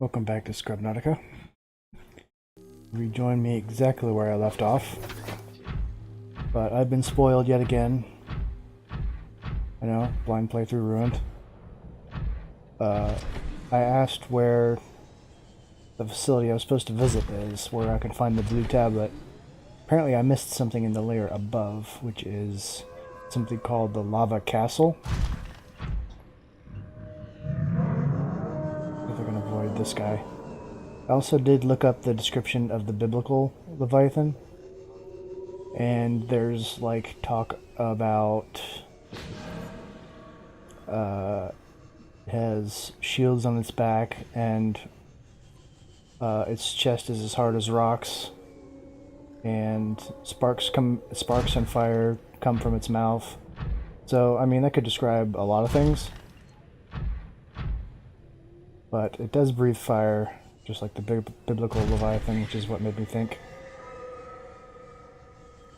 Welcome back to Scrubnautica. Rejoin me exactly where I left off. But I've been spoiled yet again. I know, blind playthrough ruined. I asked where the facility I was supposed to visit is, where I can find the blue tablet. Apparently I missed something in the layer above, which is something called the lava castle. If I can avoid this guy. I also did look up the description of the biblical Leviathan, and there's like talk about it has shields on its back, and its chest is as hard as rocks, and sparks and fire come from its mouth. So I mean, that could describe a lot of things, but it does breathe fire, just like the biblical Leviathan, which is what made me think.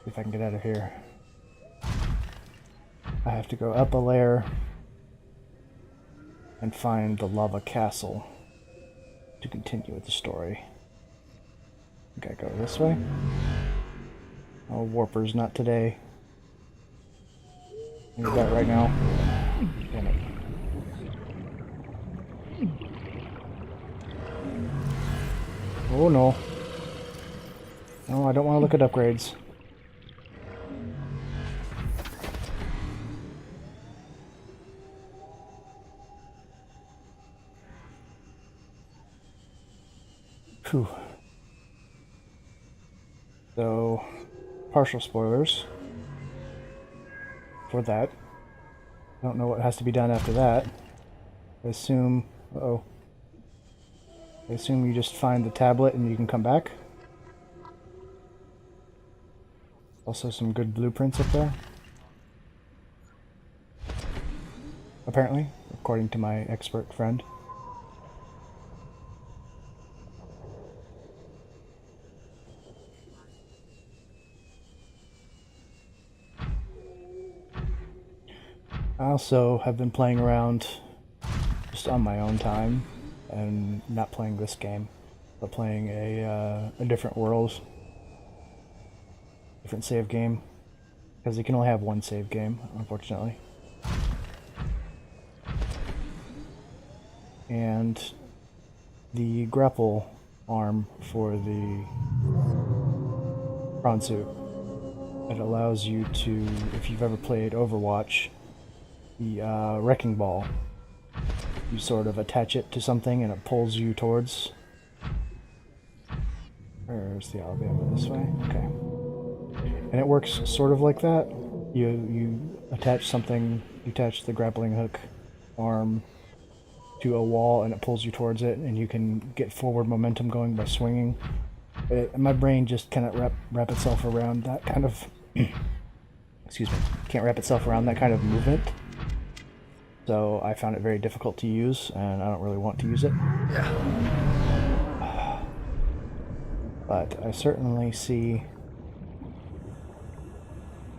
See if I can get out of here. I have to go up a layer and find the lava castle to continue with the story. I think I go this way. Oh, Warper's not today. I need that right now. Damn it. Oh no. No, I don't want to look at upgrades. Whew. So, partial spoilers for that. I don't know what has to be done after that. I assume... uh-oh. I assume you just find the tablet and you can come back. Also some good blueprints up there. Apparently, according to my expert friend. I also have been playing around just on my own time, and not playing this game, but playing a different world, different save game, because you can only have one save game, unfortunately. And the grapple arm for the prawn suit, it allows you to, if you've ever played Overwatch, the wrecking ball, you sort of attach it to something and it pulls you towards... Where's the elevator? This way? Okay. And it works sort of like that. You attach something, you attach the grappling hook arm to a wall and it pulls you towards it, and you can get forward momentum going by swinging. My brain just cannot wrap itself around that kind of... excuse me. Can't wrap itself around that kind of movement. So I found it very difficult to use, and I don't really want to use it. Yeah. But I certainly see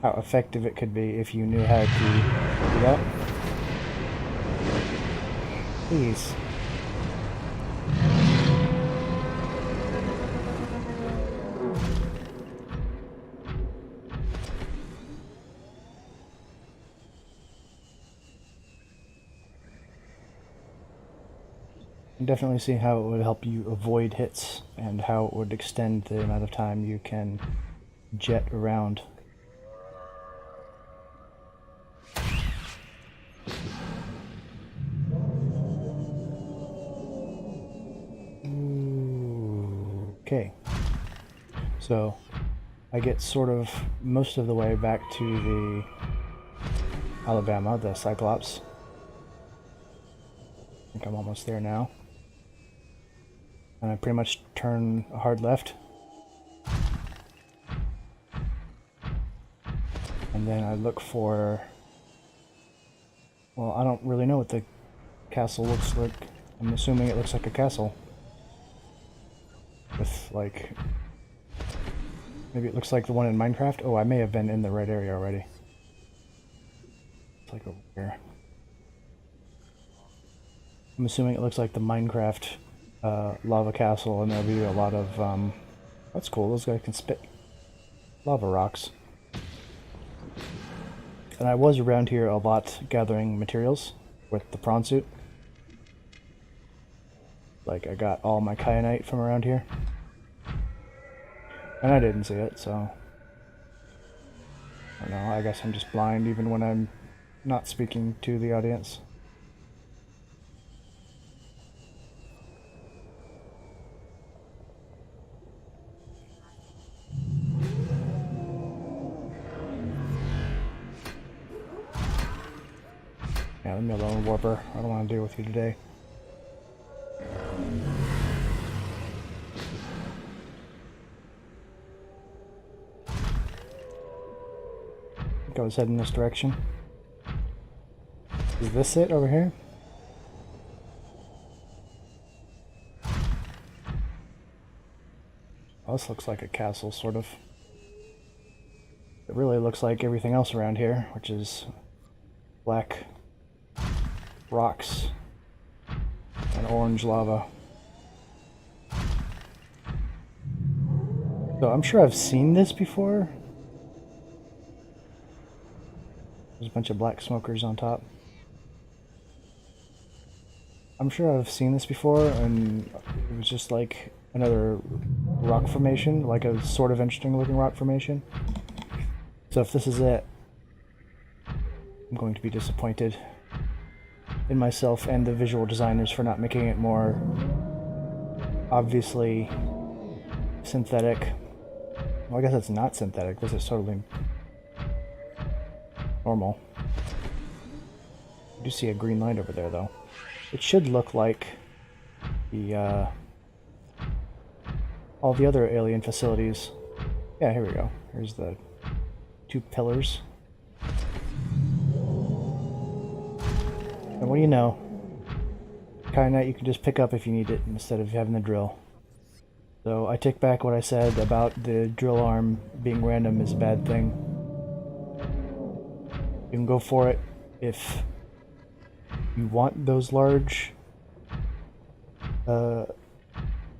how effective it could be if you knew how to do that. Please. Definitely see how it would help you avoid hits, and how it would extend the amount of time you can jet around. Okay. So, I get sort of most of the way back to the Alabama, the Cyclops. I think I'm almost there now. And I pretty much turn a hard left. And then I look for... Well, I don't really know what the castle looks like. I'm assuming it looks like a castle. With, like... Maybe it looks like the one in Minecraft? Oh, I may have been in the right area already. It's like over here. I'm assuming it looks like the Minecraft lava castle, and there'll be a lot of, that's cool, those guys can spit lava rocks. And I was around here a lot gathering materials with the prawn suit. Like, I got all my kyanite from around here. And I didn't see it, so... I don't know, I guess I'm just blind even when I'm not speaking to the audience. Yeah, leave me alone, Warper. I don't want to deal with you today. I think I was heading this direction. Is this it over here? Oh, this looks like a castle, sort of. It really looks like everything else around here, which is black rocks and orange lava. So I'm sure I've seen this before. There's a bunch of black smokers on top. I'm sure I've seen this before, and it was just like another rock formation, like a sort of interesting looking rock formation. So if this is it, I'm going to be disappointed in myself and the visual designers for not making it more obviously synthetic. Well, I guess it's not synthetic. This is totally normal. I do see a green light over there, though. It should look like the all the other alien facilities. Yeah, here we go. Here's the two pillars. And what do you know? Kyanite you can just pick up if you need it instead of having the drill. So I take back what I said about the drill arm being random is a bad thing. You can go for it if you want those large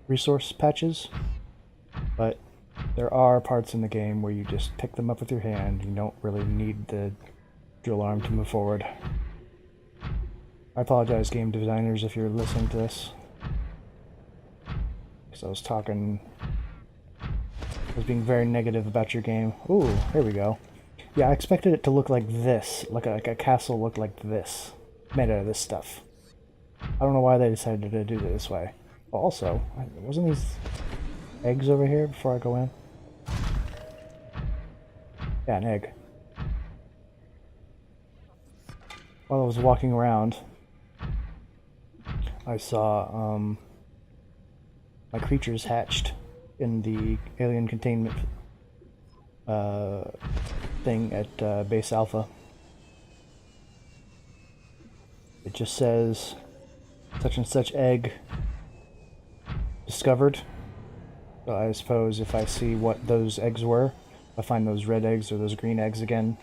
resource patches, but there are parts in the game where you just pick them up with your hand. You don't really need the drill arm to move forward. I apologize, game designers, if you're listening to this. Because I was being very negative about your game. Ooh, here we go. Yeah, I expected it to look like this, like a castle looked like this, made out of this stuff. I don't know why they decided to do it this way. Well, also, wasn't these eggs over here before I go in? Yeah, an egg. While I was walking around, I saw my creatures hatched in the alien containment thing at Base Alpha. It just says such and such egg discovered. So I suppose if I see what those eggs were, if I find those red eggs or those green eggs again,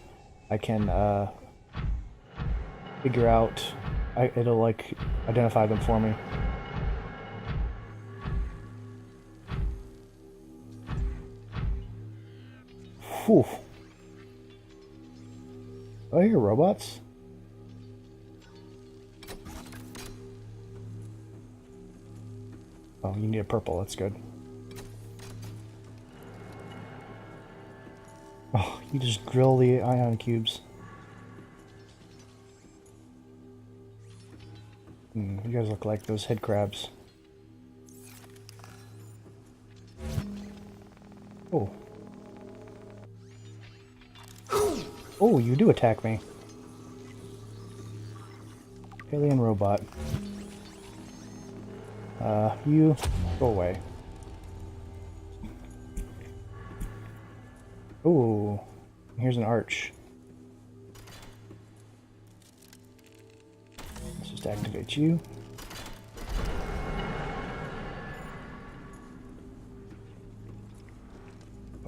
I can figure out, it'll like identify them for me. Whew. Do I hear robots? Oh, you need a purple, that's good. Oh, you just grill the ion cubes. You guys look like those head crabs. Oh. Oh, you do attack me. Alien robot. You go away. Ooh, here's an arch. Let's just activate you.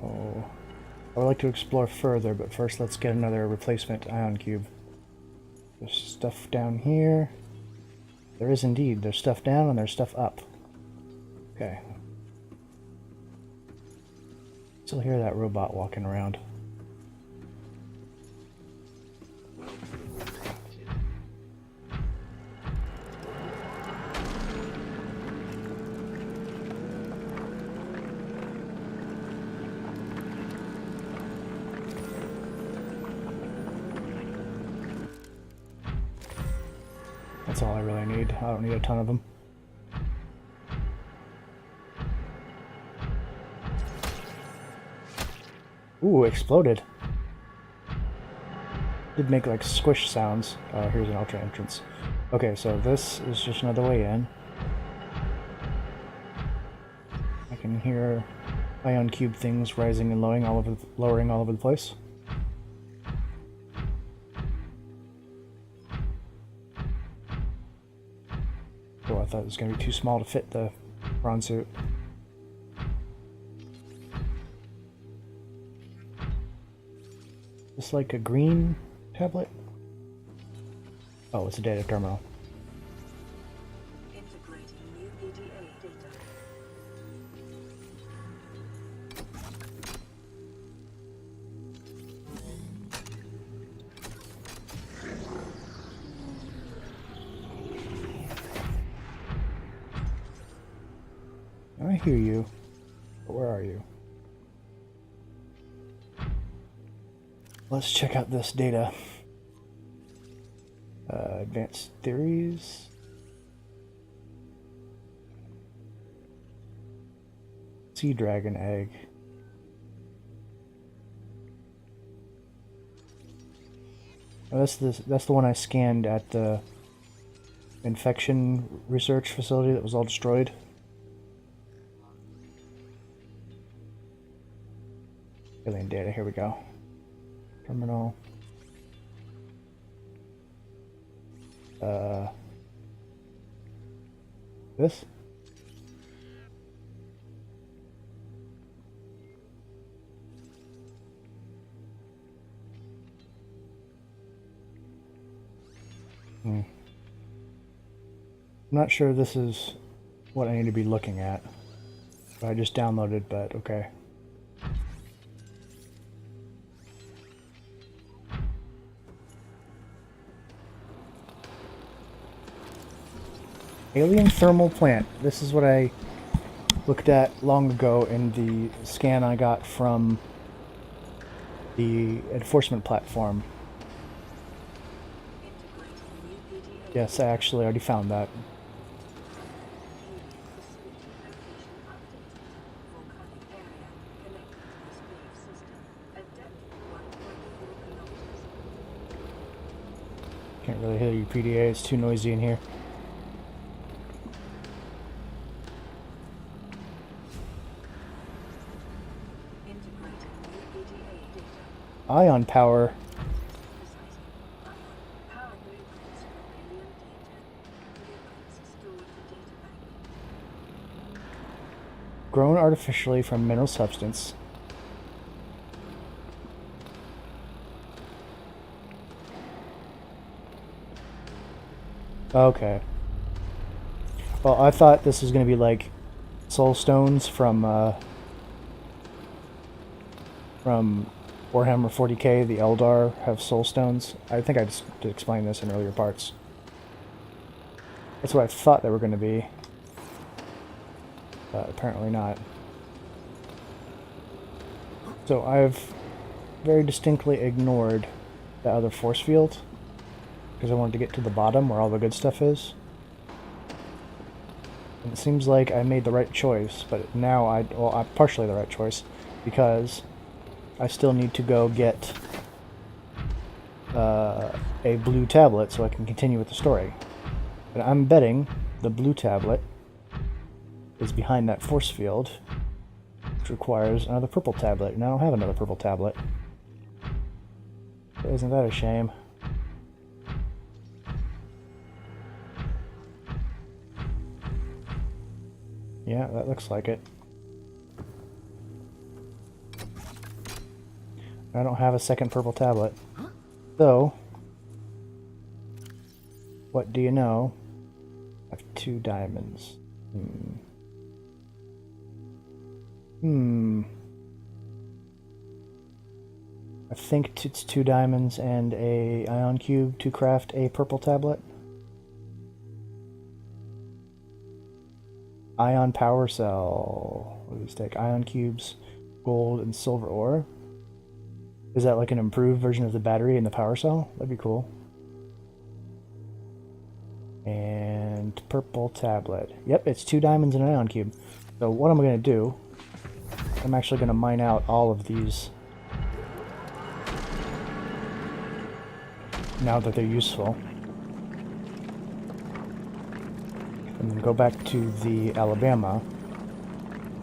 Oh, I would like to explore further, but first let's get another replacement ion cube. There's stuff down here. There is indeed. There's stuff down and there's stuff up. Okay. Still hear that robot walking around. That's all I really need. I don't need a ton of them. Ooh, exploded. Did make like squish sounds. Here's an ultra entrance. Okay, so this is just another way in. I can hear ion cube things rising and lowering all over the place. Oh, I thought it was going to be too small to fit the prawn suit. It's like a green tablet? Oh, it's a data terminal. Integrating new PDA data. I hear you. But where are you? Let's check out this data. Advanced theories. Sea dragon egg. Oh, that's the one I scanned at the infection research facility that was all destroyed. Alien data, here we go. Terminal. This? I'm not sure this is what I need to be looking at. I just downloaded, but okay. Alien thermal plant. This is what I looked at long ago in the scan I got from the enforcement platform. Yes, I actually already found that. Can't really hear you, PDA. It's too noisy in here. Ion power. Grown artificially from mineral substance. Okay. Well, I thought this was going to be like soul stones from Warhammer 40k. The Eldar have soul stones. I think I just did explain this in earlier parts. That's what I thought they were going to be. But apparently not. So I've very distinctly ignored the other force field because I wanted to get to the bottom where all the good stuff is. And it seems like I made the right choice, but now I'm partially the right choice because I still need to go get a blue tablet so I can continue with the story. And I'm betting the blue tablet is behind that force field, which requires another purple tablet, and I don't have another purple tablet. So isn't that a shame? Yeah, that looks like it. I don't have a second purple tablet. So, what do you know? I have 2 diamonds. I think it's 2 diamonds and a ion cube to craft a purple tablet. Ion power cell. What do these take? Ion cubes, gold, and silver ore. Is that like an improved version of the battery in the power cell? That'd be cool. And purple tablet. Yep, it's 2 diamonds and an ion cube. So what I'm going to do, I'm actually going to mine out all of these now that they're useful. And then go back to the Alabama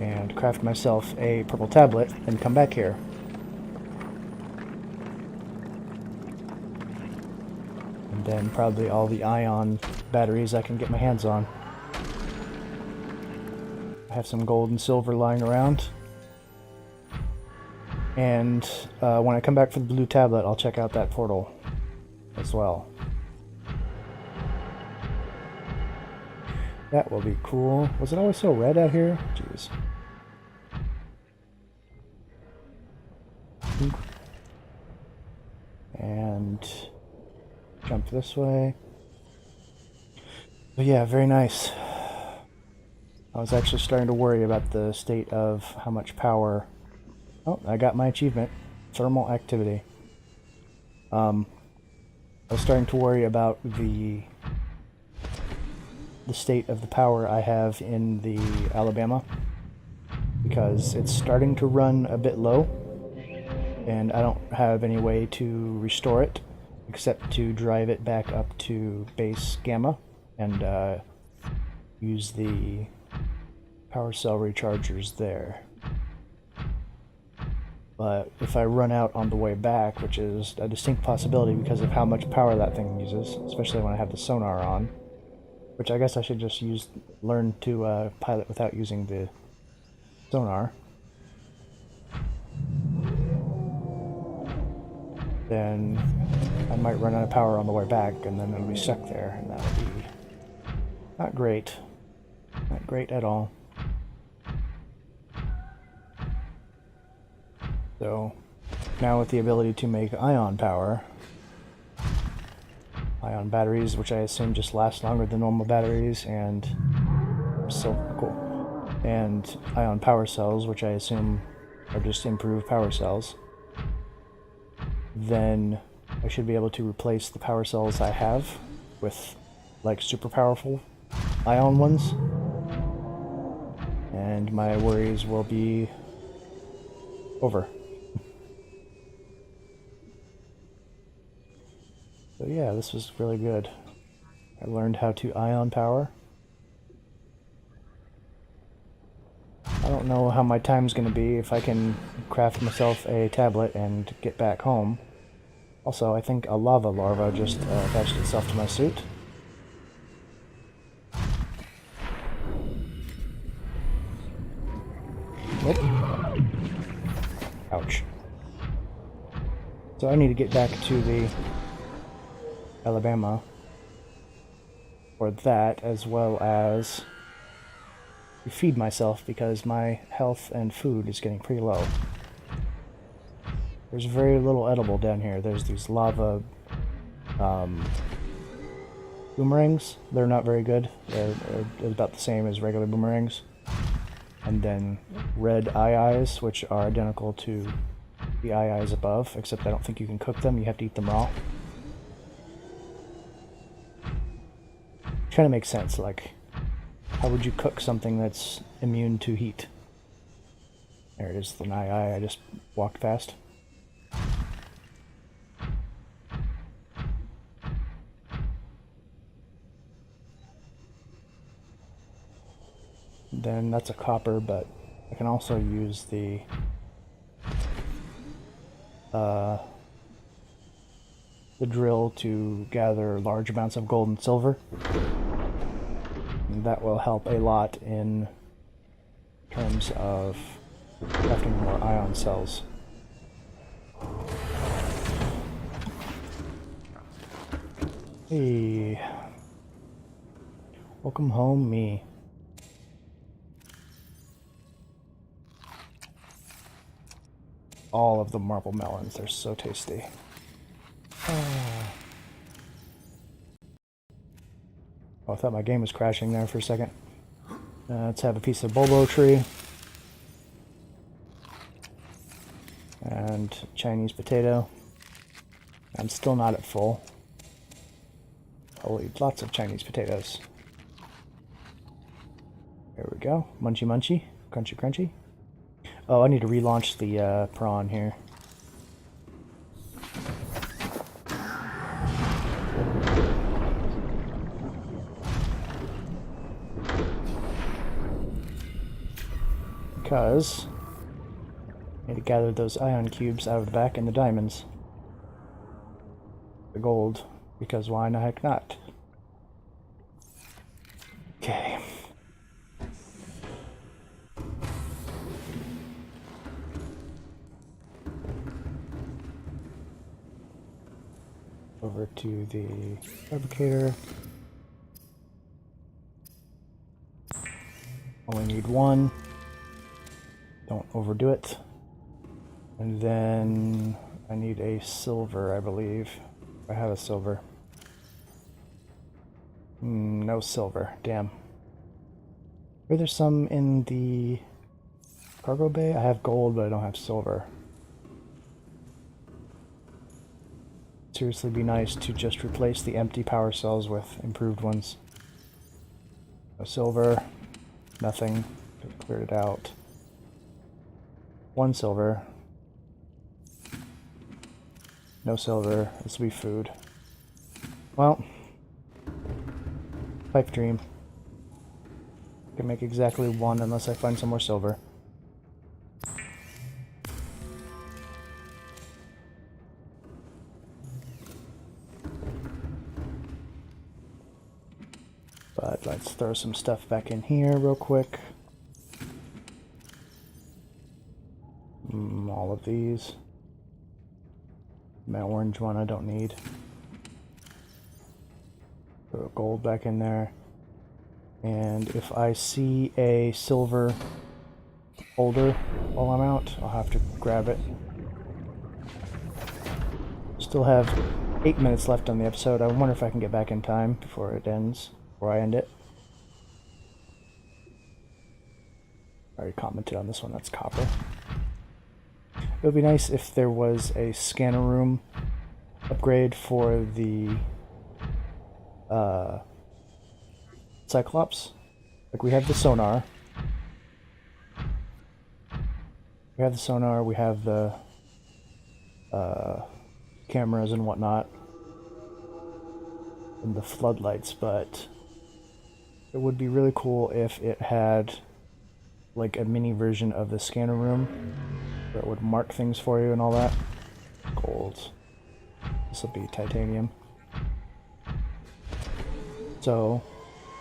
and craft myself a purple tablet and come back here. And then probably all the ion batteries I can get my hands on. I have some gold and silver lying around. And when I come back for the blue tablet, I'll check out that portal as well. That will be cool. Was it always so red out here? Jeez. And jump this way. But yeah, very nice. I was actually starting to worry about the state of how much power... Oh, I got my achievement. Thermal activity. I was starting to worry about the state of the power I have in the Alabama, because it's starting to run a bit low, and I don't have any way to restore it except to drive it back up to base gamma and use the power cell rechargers there. But if I run out on the way back, which is a distinct possibility because of how much power that thing uses, especially when I have the sonar on, which I guess I should just learn to pilot without using the sonar, then I might run out of power on the way back, and then I'll be stuck there, and that would be not great. Not great at all. So now with the ability to make ion power, ion batteries, which I assume just last longer than normal batteries, and so cool, and ion power cells, which I assume are just improved power cells, then I should be able to replace the power cells I have with like super powerful ion ones, and my worries will be over. So yeah, this was really good. I learned how to ion power. I don't know how my time's going to be if I can craft myself a tablet and get back home. Also, I think a lava larva just attached itself to my suit. Nope. Ouch. So I need to get back to the Alabama for that, as well as to feed myself, because my health and food is getting pretty low. There's very little edible down here. There's these lava boomerangs. They're not very good. They're about the same as regular boomerangs. And then red eyes, which are identical to the eyes above, except I don't think you can cook them. You have to eat them raw. Trying to make sense, like, how would you cook something that's immune to heat? There it is, the eye I just walked past. Then that's a copper, but I can also use the drill to gather large amounts of gold and silver. And that will help a lot in terms of crafting more ion cells. Hey, welcome home, me. all of the marble melons. They're so tasty. Oh, I thought my game was crashing there for a second. Let's have a piece of bobo tree. And Chinese potato. I'm still not at full. I'll eat lots of Chinese potatoes. There we go. Munchy munchy. Crunchy crunchy. Oh, I need to relaunch the prawn here. Because I need to gather those ion cubes out of the back and the diamonds. The gold, because why the heck not? Okay. Over to the fabricator. Only need one. Don't overdo it. And then I need a silver, I believe. I have a silver. No silver. Damn. Are there some in the cargo bay? I have gold, but I don't have silver. Seriously, be nice to just replace the empty power cells with improved ones. No silver. Nothing. Cleared it out. One silver. No silver. This will be food. Well, pipe dream. I can make exactly one unless I find some more silver. But let's throw some stuff back in here real quick. All of these. My orange one I don't need. Throw gold back in there. And if I see a silver holder while I'm out, I'll have to grab it. Still have 8 minutes left on the episode. I wonder if I can get back in time before it ends, before I end it. I already commented on this one, that's copper. It would be nice if there was a scanner room upgrade for the Cyclops. Like, we have the sonar. We have the sonar, we have the cameras and whatnot, and the floodlights, but it would be really cool if it had like a mini version of the scanner room where it would mark things for you and all that. Gold. This will be titanium. So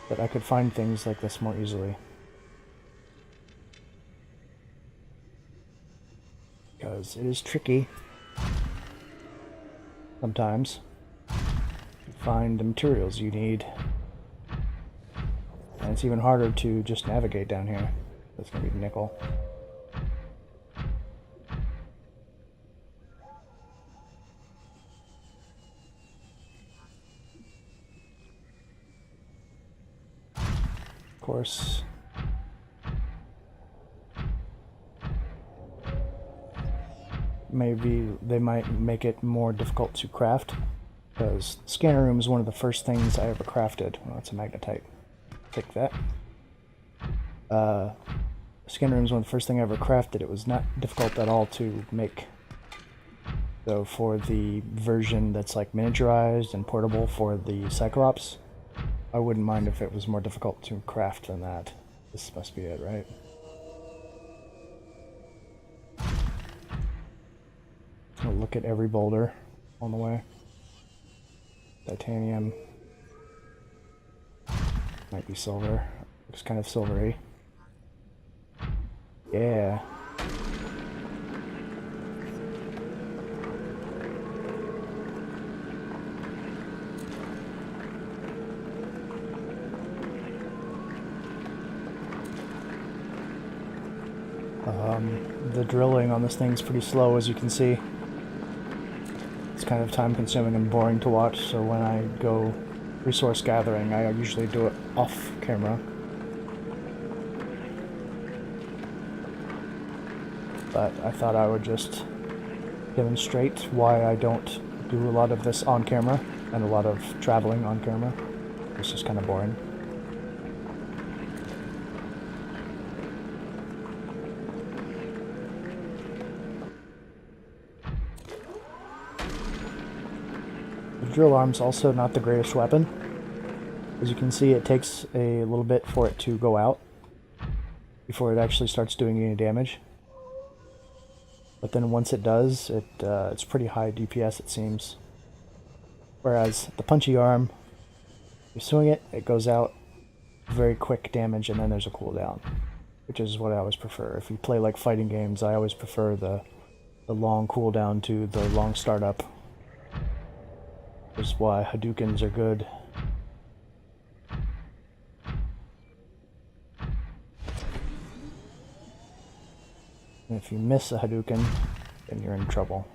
that I could find things like this more easily. Because it is tricky sometimes to find the materials you need. And it's even harder to just navigate down here. That's going to be nickel. Of course, maybe they might make it more difficult to craft, because scanner room is one of the first things I ever crafted. Well, it's a magnetite. Take that. Scanner room is one of the first things I ever crafted. It was not difficult at all to make. So for the version that's like miniaturized and portable for the Cyclops, I wouldn't mind if it was more difficult to craft than that. This must be it, right? I'll look at every boulder on the way. Titanium. Might be silver. Looks kind of silvery. Yeah. The drilling on this thing is pretty slow, as you can see. It's kind of time consuming and boring to watch, so when I go resource gathering, I usually do it off camera. But I thought I would just demonstrate why I don't do a lot of this on camera and a lot of traveling on camera. It's just kind of boring. The drill arm's also not the greatest weapon. As you can see, it takes a little bit for it to go out before it actually starts doing any damage. But then once it does, it's pretty high DPS, it seems. Whereas the punchy arm, you swing it, it goes out, very quick damage, and then there's a cooldown, which is what I always prefer. If you play like fighting games, I always prefer the long cooldown to the long startup. Which is why Hadoukens are good. And if you miss a Hadouken, then you're in trouble.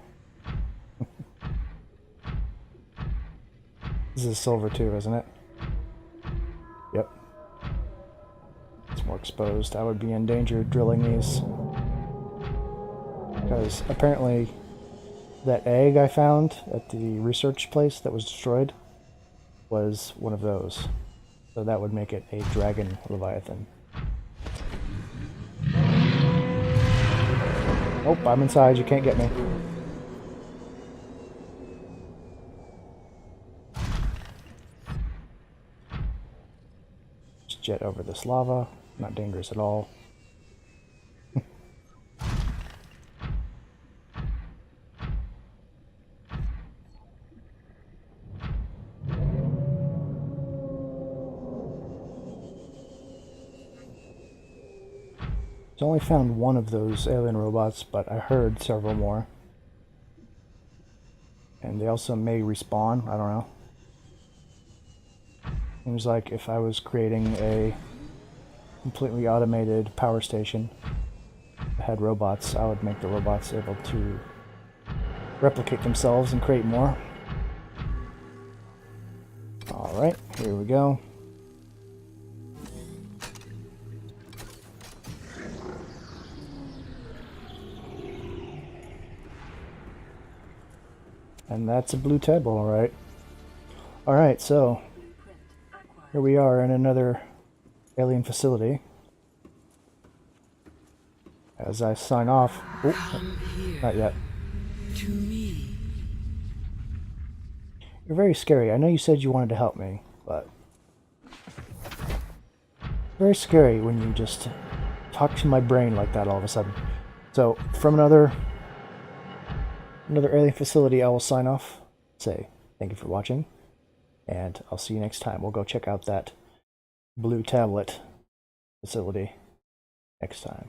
This is silver too, isn't it? Yep. It's more exposed. I would be in danger drilling these. Because apparently that egg I found at the research place that was destroyed was one of those. So that would make it a dragon leviathan. Nope, I'm inside, you can't get me. Just jet over this lava, not dangerous at all. I only found one of those alien robots, but I heard several more. And they also may respawn, I don't know. Seems like if I was creating a completely automated power station that had robots, I would make the robots able to replicate themselves and create more. Alright, here we go. And that's a blue table, alright. Alright, so here we are in another alien facility. As I sign off. Oh, not yet. To me. You're very scary. I know you said you wanted to help me, but very scary when you just talk to my brain like that all of a sudden. So, from another alien facility, I will sign off, say thank you for watching, and I'll see you next time. We'll go check out that blue tablet facility next time.